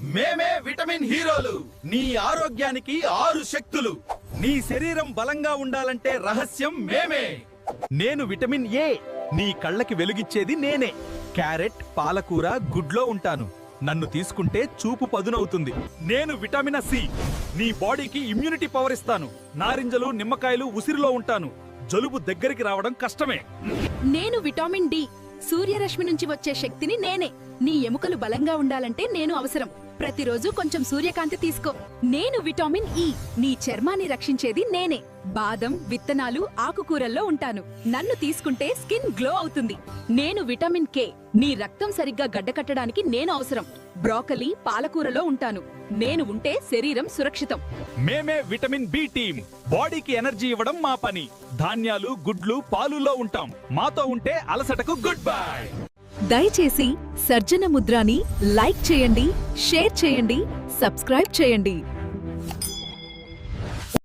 మేమే విటమిన్ హీరోలు. నీ ఆరోగ్యానికి 6 శక్తులు. నీ శరీరం బలంగా ఉండాలంటే రహస్యం మేమే. నేను విటమిన్ ఏ. నీ కళ్ళకి వెలుగిచ్చేది నేనే. క్యారెట్, పాలకూర, గుడ్లో ఉంటాను. నన్ను తీసుకుంటే చూపు పదునవుతుంది. నేను విటమిన్ సి. నీ బాడీకి ఇమ్యూనిటీ పవర్ ఇస్తాను. నారింజలు, నిమ్మకాయలు, ఉసిరిలో ఉంటాను. జలుబు దగ్గరికి రావడం కష్టమే. నేను విటమిన్ డి. సూర్యరశ్మి నుంచి వచ్చే శక్తిని నేనే. నీ ఎముకలు బలంగా ఉండాలంటే నేను అవసరం. ప్రతిరోజు కొంచెం సూర్యకాంతి తీసుకో. నేను విటమిన్ ఇ. నీ చర్మాన్ని రక్షించేది నేనే. బాదం, విత్తనాలు, ఆకుకూరల్లో ఉంటాను. నన్ను తీసుకుంటే స్కిన్ గ్లో అవుతుంది. నేను విటమిన్ కే. నీ రక్తం సరిగ్గా గడ్డకట్టడానికి నేను అవసరం. బ్రోకలీ, పాలకూరలో ఉంటాను. నేను ఉంటే శరీరం సురక్షితం. మేమే విటమిన్ బి టీం. బాడీకి ఎనర్జీ ఇవ్వడం మా పని. ధాన్యాలు, గుడ్లు, పాలులో ఉంటాం. మాతో ఉంటే అలసటకు గుడ్ బై. దయచేసి సర్జన ముద్రాని లైక్ చేయండి, షేర్ చేయండి, సబ్స్క్రైబ్ చేయండి.